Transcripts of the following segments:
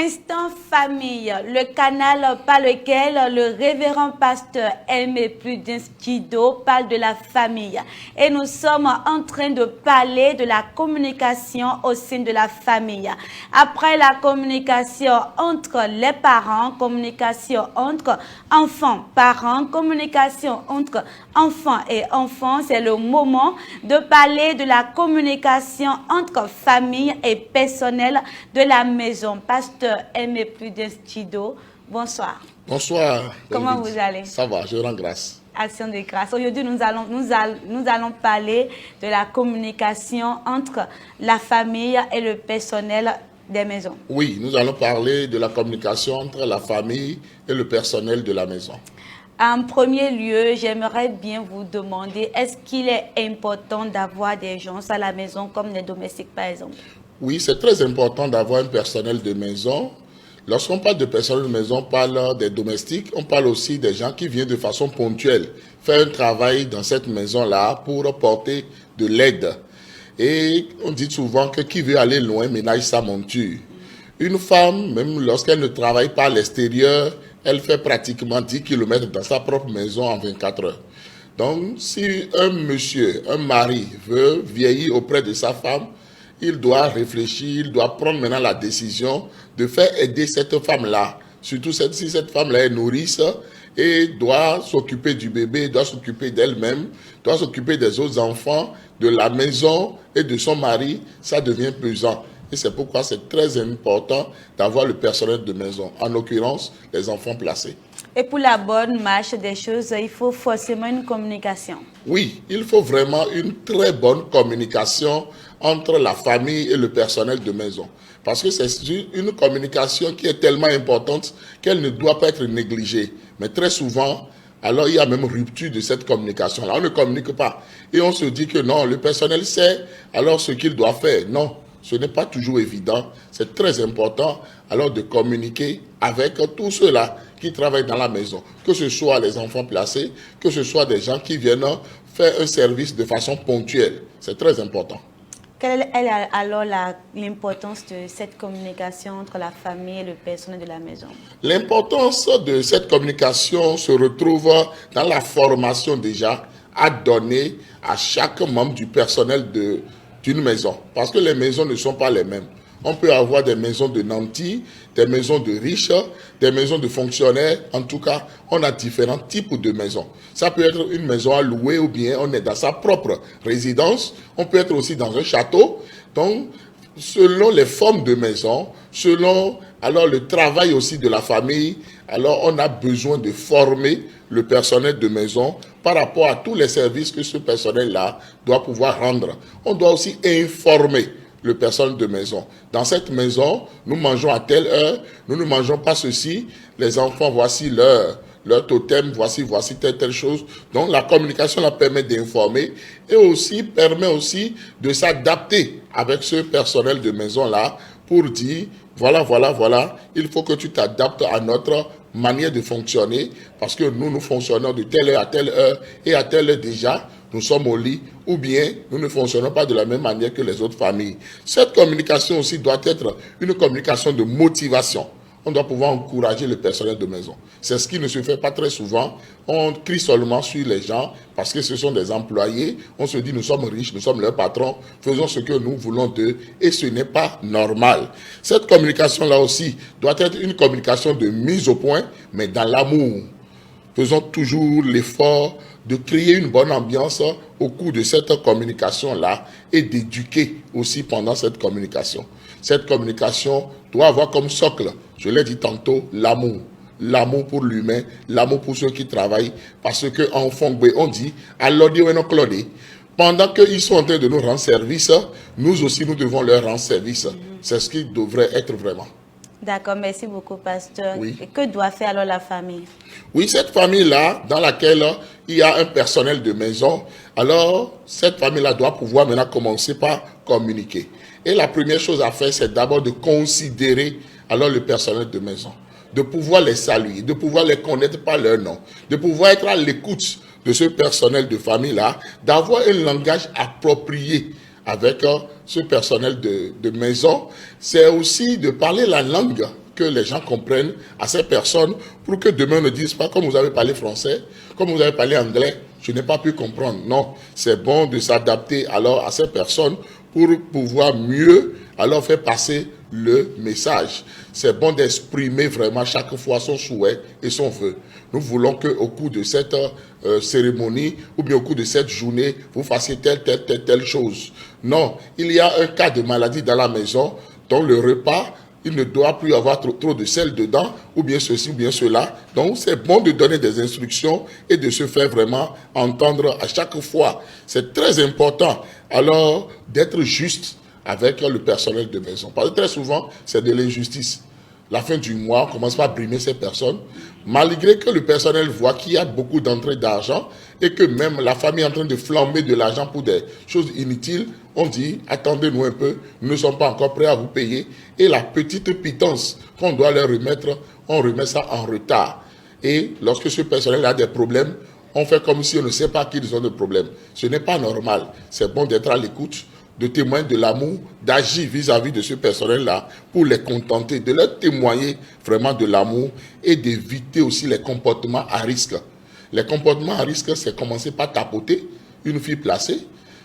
Instant Famille, le canal par lequel le révérend pasteur Aimé Prudence Chido parle de la famille. Et nous sommes en train de parler de la communication au sein de la famille. Après la communication entre les parents, communication entre enfants, parents, communication entre enfants et enfants, c'est le moment de parler de la communication entre famille et personnel de la maison. Pasteur Aimé Prudence Chido, bonsoir. Bonsoir. Comment vous allez? Ça va, je rends grâce. Action de grâce. Aujourd'hui, nous allons parler de la communication entre la famille et le personnel des maisons. Oui, nous allons parler de la communication entre la famille et le personnel de la maison. En premier lieu, j'aimerais bien vous demander, est-ce qu'il est important d'avoir des gens à la maison comme des domestiques par exemple? Oui, c'est très important d'avoir un personnel de maison. Lorsqu'on parle de personnel de maison, on parle des domestiques, on parle aussi des gens qui viennent de façon ponctuelle faire un travail dans cette maison-là pour porter de l'aide. Et on dit souvent que qui veut aller loin ménage sa monture. Une femme, même lorsqu'elle ne travaille pas à l'extérieur, elle fait pratiquement 10 km dans sa propre maison en 24 heures. Donc, si un monsieur, un mari veut vieillir auprès de sa femme, il doit réfléchir, il doit prendre maintenant la décision de faire aider cette femme-là. Surtout si cette femme-là est nourrice et doit s'occuper du bébé, doit s'occuper d'elle-même, doit s'occuper des autres enfants, de la maison et de son mari, ça devient pesant. Et c'est pourquoi c'est très important d'avoir le personnel de maison, en l'occurrence les enfants placés. Et pour la bonne marche des choses, il faut forcément une communication. Oui, il faut vraiment une très bonne communication entre la famille et le personnel de maison. Parce que c'est une communication qui est tellement importante qu'elle ne doit pas être négligée. Mais très souvent, alors il y a même rupture de cette communication-là. On ne communique pas. Et on se dit que non, le personnel sait alors ce qu'il doit faire. Non, ce n'est pas toujours évident. C'est très important alors de communiquer avec tous ceux-là qui travaillent dans la maison. Que ce soit les enfants placés, que ce soit des gens qui viennent faire un service de façon ponctuelle. C'est très important. Quelle est alors l'importance de cette communication entre la famille et le personnel de la maison? L'importance de cette communication se retrouve dans la formation déjà à donner à chaque membre du personnel d'une maison. Parce que les maisons ne sont pas les mêmes. On peut avoir des maisons de nantis, des maisons de riches, des maisons de fonctionnaires. En tout cas, on a différents types de maisons. Ça peut être une maison à louer ou bien on est dans sa propre résidence. On peut être aussi dans un château. Donc, selon les formes de maison, selon alors le travail aussi de la famille, alors on a besoin de former le personnel de maison par rapport à tous les services que ce personnel-là doit pouvoir rendre. On doit aussi informer le personnel de maison. Dans cette maison, nous mangeons à telle heure, nous ne mangeons pas ceci, les enfants, voici leur totem, voici telle chose. Donc la communication la permet d'informer et aussi permet aussi de s'adapter avec ce personnel de maison-là pour dire, voilà, il faut que tu t'adaptes à notre manière de fonctionner parce que nous fonctionnons de telle heure à telle heure et à telle heure déjà, nous sommes au lit, ou bien nous ne fonctionnons pas de la même manière que les autres familles. Cette communication aussi doit être une communication de motivation. On doit pouvoir encourager le personnel de maison. C'est ce qui ne se fait pas très souvent. On crie seulement sur les gens parce que ce sont des employés. On se dit nous sommes riches, nous sommes leurs patrons, faisons ce que nous voulons d'eux et ce n'est pas normal. Cette communication-là aussi doit être une communication de mise au point, mais dans l'amour. Faisons toujours l'effort de créer une bonne ambiance au cours de cette communication-là et d'éduquer aussi pendant cette communication. Cette communication doit avoir comme socle, je l'ai dit tantôt, l'amour. L'amour pour l'humain, l'amour pour ceux qui travaillent, parce qu'en Fongbe, on dit, à l'audio et non clodé. Pendant qu'ils sont en train de nous rendre service, nous aussi, nous devons leur rendre service. C'est ce qui devrait être vraiment. D'accord, merci beaucoup, pasteur. Oui. Et que doit faire alors la famille? Oui, cette famille-là, dans laquelle il y a un personnel de maison, alors cette famille-là doit pouvoir maintenant commencer par communiquer. Et la première chose à faire, c'est d'abord de considérer alors le personnel de maison, de pouvoir les saluer, de pouvoir les connaître par leur nom, de pouvoir être à l'écoute de ce personnel de famille-là, d'avoir un langage approprié avec ce personnel de maison. C'est aussi de parler la langue que les gens comprennent à ces personnes pour que demain ne disent pas, comme vous avez parlé français, comme vous avez parlé anglais, je n'ai pas pu comprendre. Non, c'est bon de s'adapter alors à ces personnes pour pouvoir mieux alors faire passer le message. C'est bon d'exprimer vraiment chaque fois son souhait et son vœu. Nous voulons qu'au cours de cette cérémonie ou bien au cours de cette journée, vous fassiez telle chose. Non, il y a un cas de maladie dans la maison dont le repas, il ne doit plus avoir trop de sel dedans, ou bien ceci, ou bien cela. Donc, c'est bon de donner des instructions et de se faire vraiment entendre à chaque fois. C'est très important, alors, d'être juste avec le personnel de maison. Parce que très souvent, c'est de l'injustice. La fin du mois, on commence par brimer ces personnes, malgré que le personnel voit qu'il y a beaucoup d'entrées d'argent et que même la famille est en train de flamber de l'argent pour des choses inutiles. On dit, attendez-nous un peu, nous ne sommes pas encore prêts à vous payer. Et la petite pitance qu'on doit leur remettre, on remet ça en retard. Et lorsque ce personnel a des problèmes, on fait comme si on ne sait pas qu'ils ont des problèmes. Ce n'est pas normal. C'est bon d'être à l'écoute, de témoigner de l'amour, d'agir vis-à-vis de ce personnel-là pour les contenter, de leur témoigner vraiment de l'amour et d'éviter aussi les comportements à risque. Les comportements à risque, c'est commencer par tapoter une fille placée,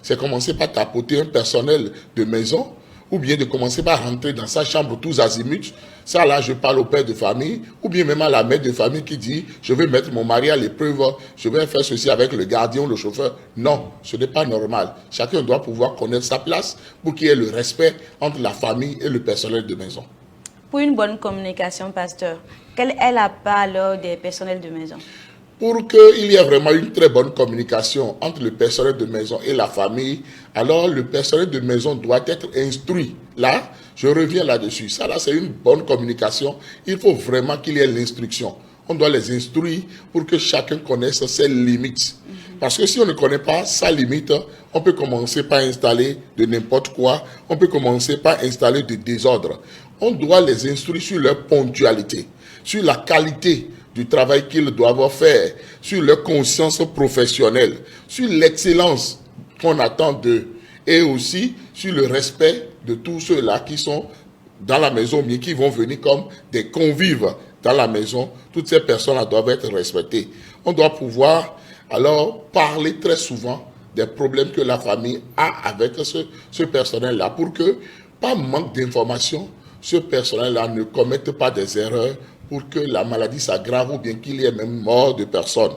c'est commencer par tapoter un personnel de maison, ou bien de commencer par rentrer dans sa chambre tous azimuts. Ça là, je parle au père de famille, ou bien même à la mère de famille qui dit, je vais mettre mon mari à l'épreuve, je vais faire ceci avec le gardien ou le chauffeur. Non, ce n'est pas normal. Chacun doit pouvoir connaître sa place pour qu'il y ait le respect entre la famille et le personnel de maison. Pour une bonne communication, pasteur, quelle est la part alors des personnels de maison? Pour qu'il y ait vraiment une très bonne communication entre le personnel de maison et la famille, alors le personnel de maison doit être instruit. Là, je reviens là-dessus. Ça, là, c'est une bonne communication. Il faut vraiment qu'il y ait l'instruction. On doit les instruire pour que chacun connaisse ses limites. Parce que si on ne connaît pas sa limite, on peut commencer par installer de n'importe quoi. On peut commencer par installer du désordre. On doit les instruire sur leur ponctualité, sur la qualité du travail qu'ils doivent faire, sur leur conscience professionnelle, sur l'excellence qu'on attend d'eux, et aussi sur le respect de tous ceux-là qui sont dans la maison, mais qui vont venir comme des convives dans la maison. Toutes ces personnes-là doivent être respectées. On doit pouvoir alors parler très souvent des problèmes que la famille a avec ce personnel-là, pour que, par manque d'informations, ce personnel-là ne commette pas des erreurs pour que la maladie s'aggrave ou bien qu'il y ait même mort de personnes.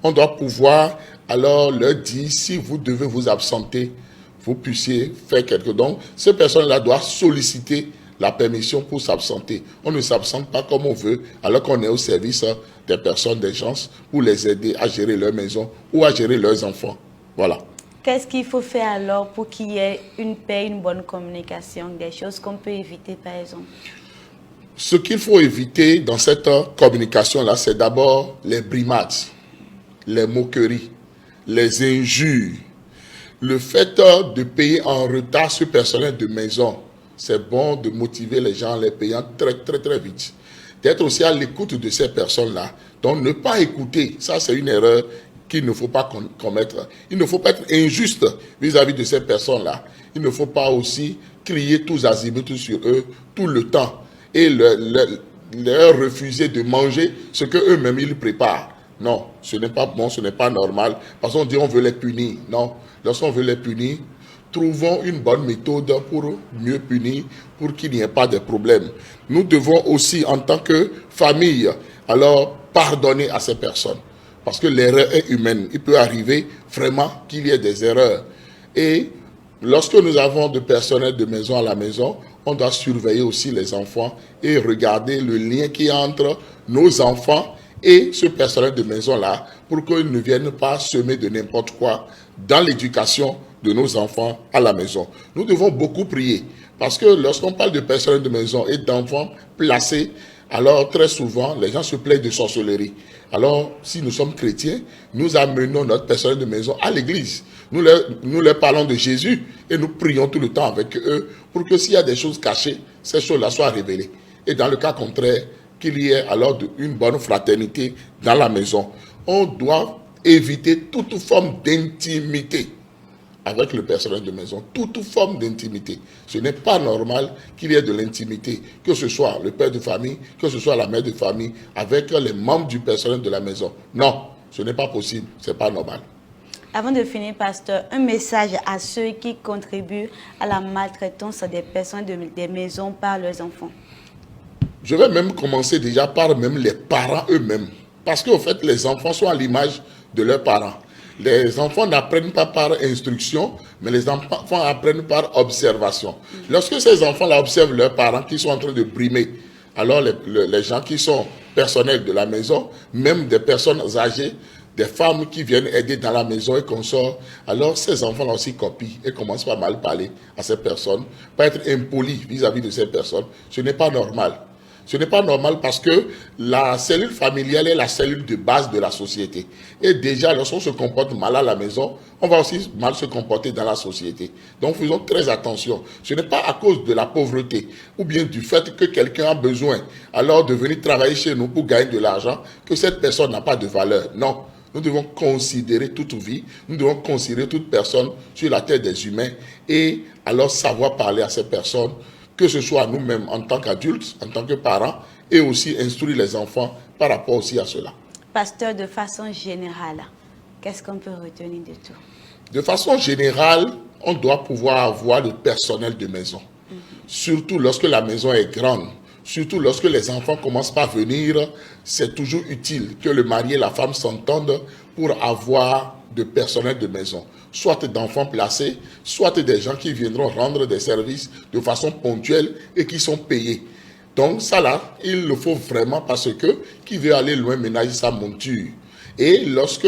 On doit pouvoir alors leur dire, si vous devez vous absenter, vous puissiez faire quelque chose. Donc, ces personnes-là doivent solliciter la permission pour s'absenter. On ne s'absente pas comme on veut, alors qu'on est au service des personnes, des gens, pour les aider à gérer leur maison ou à gérer leurs enfants. Voilà. Qu'est-ce qu'il faut faire alors pour qu'il y ait une paix, une bonne communication, des choses qu'on peut éviter par exemple? Ce qu'il faut éviter dans cette communication-là, c'est d'abord les brimades, les moqueries, les injures. Le fait de payer en retard ce personnel de maison, c'est bon de motiver les gens en les payant très vite. D'être aussi à l'écoute de ces personnes-là. Donc ne pas écouter, ça c'est une erreur qu'il ne faut pas commettre. Il ne faut pas être injuste vis-à-vis de ces personnes-là. Il ne faut pas aussi crier tous azimuts sur eux tout le temps et leur refuser de manger ce qu'eux-mêmes ils préparent. Non, ce n'est pas bon, ce n'est pas normal. Parce qu'on dit on veut les punir. Non, lorsqu'on veut les punir, trouvons une bonne méthode pour mieux punir, pour qu'il n'y ait pas de problème. Nous devons aussi, en tant que famille, alors pardonner à ces personnes. Parce que l'erreur est humaine. Il peut arriver vraiment qu'il y ait des erreurs. Et lorsque nous avons de personnel de maison à la maison, on doit surveiller aussi les enfants et regarder le lien qu'il y a entre nos enfants et ce personnel de maison-là pour qu'ils ne viennent pas semer de n'importe quoi dans l'éducation de nos enfants à la maison. Nous devons beaucoup prier parce que lorsqu'on parle de personnel de maison et d'enfants placés, alors très souvent les gens se plaignent de sorcellerie. Alors si nous sommes chrétiens, nous amenons notre personnel de maison à l'église. Nous leur parlons de Jésus et nous prions tout le temps avec eux pour que s'il y a des choses cachées, ces choses-là soient révélées. Et dans le cas contraire, qu'il y ait alors une bonne fraternité dans la maison. On doit éviter toute forme d'intimité avec le personnel de maison, toute forme d'intimité. Ce n'est pas normal qu'il y ait de l'intimité, que ce soit le père de famille, que ce soit la mère de famille, avec les membres du personnel de la maison. Non, ce n'est pas possible, ce n'est pas normal. Avant de finir, pasteur, un message à ceux qui contribuent à la maltraitance des personnes des maisons par leurs enfants. Je vais même commencer déjà par même les parents eux-mêmes. Parce qu'en fait, les enfants sont à l'image de leurs parents. Les enfants n'apprennent pas par instruction, mais les enfants apprennent par observation. Lorsque ces enfants-là observent leurs parents qui sont en train de brimer, alors les gens qui sont personnels de la maison, même des personnes âgées, des femmes qui viennent aider dans la maison et consortent, alors ces enfants-là aussi copient et commencent par mal parler à ces personnes, pas être impolis vis-à-vis de ces personnes. Ce n'est pas normal. Ce n'est pas normal parce que la cellule familiale est la cellule de base de la société. Et déjà, lorsqu'on se comporte mal à la maison, on va aussi mal se comporter dans la société. Donc, faisons très attention. Ce n'est pas à cause de la pauvreté ou bien du fait que quelqu'un a besoin alors de venir travailler chez nous pour gagner de l'argent que cette personne n'a pas de valeur. Non. Nous devons considérer toute vie, nous devons considérer toute personne sur la terre des humains et alors savoir parler à ces personnes, que ce soit nous-mêmes en tant qu'adultes, en tant que parents, et aussi instruire les enfants par rapport aussi à cela. Pasteur, de façon générale, qu'est-ce qu'on peut retenir de tout? De façon générale, on doit pouvoir avoir le personnel de maison. Surtout lorsque la maison est grande, surtout lorsque les enfants commencent par venir, c'est toujours utile que le mari et la femme s'entendent pour avoir de personnel de maison, soit d'enfants placés, soit des gens qui viendront rendre des services de façon ponctuelle et qui sont payés. Donc ça là, il le faut vraiment parce que qui veut aller loin ménager sa monture. Et lorsque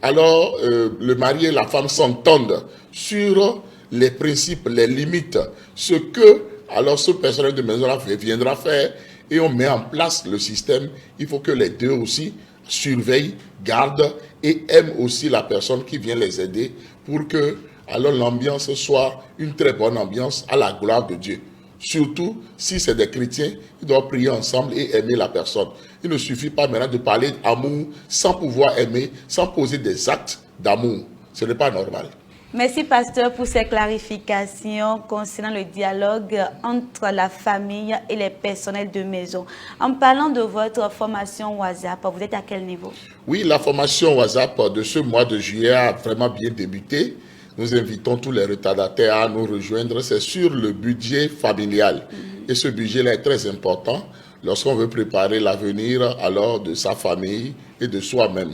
alors le mari et la femme s'entendent sur les principes, les limites, ce que alors ce personnel de maison là viendra faire et on met en place le système, il faut que les deux aussi surveillent, gardent et aiment aussi la personne qui vient les aider pour que alors l'ambiance soit une très bonne ambiance à la gloire de Dieu. Surtout si c'est des chrétiens, ils doivent prier ensemble et aimer la personne. Il ne suffit pas maintenant de parler d'amour sans pouvoir aimer, sans poser des actes d'amour. Ce n'est pas normal. Merci, pasteur, pour ces clarifications concernant le dialogue entre la famille et les personnels de maison. En parlant de votre formation WhatsApp, vous êtes à quel niveau? Oui, la formation WhatsApp de ce mois de juillet a vraiment bien débuté. Nous invitons tous les retardataires à nous rejoindre. C'est sur le budget familial. Et ce budget-là est très important lorsqu'on veut préparer l'avenir alors de sa famille et de soi-même.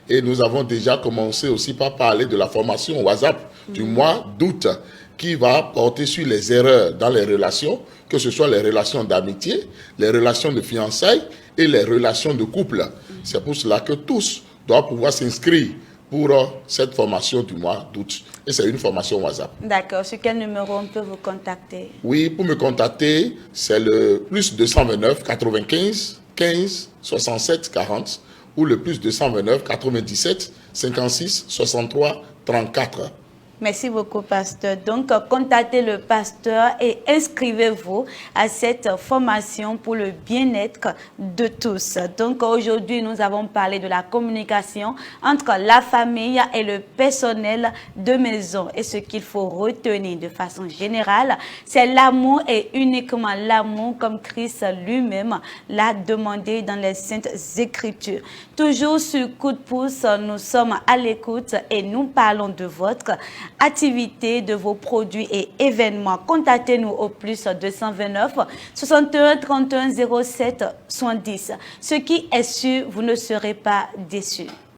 Et nous avons déjà commencé aussi par parler de la formation WhatsApp du mois d'août qui va porter sur les erreurs dans les relations, que ce soit les relations d'amitié, les relations de fiançailles et les relations de couple. C'est pour cela que tous doivent pouvoir s'inscrire pour cette formation du mois d'août. Et c'est une formation WhatsApp. D'accord. Sur quel numéro on peut vous contacter? Oui, pour me contacter, c'est le plus 229 95 15 67 40 ou le plus 229 97 56 63 34. Merci beaucoup, pasteur. Donc, contactez le pasteur et inscrivez-vous à cette formation pour le bien-être de tous. Donc, aujourd'hui, nous avons parlé de la communication entre la famille et le personnel de maison. Et ce qu'il faut retenir de façon générale, c'est l'amour et uniquement l'amour comme Christ lui-même l'a demandé dans les Saintes Écritures. Toujours sur coup de pouce, nous sommes à l'écoute et nous parlons de votre activité, de vos produits et événements. Contactez-nous au plus 229 61 31 07 70. Ce qui est sûr, vous ne serez pas déçus.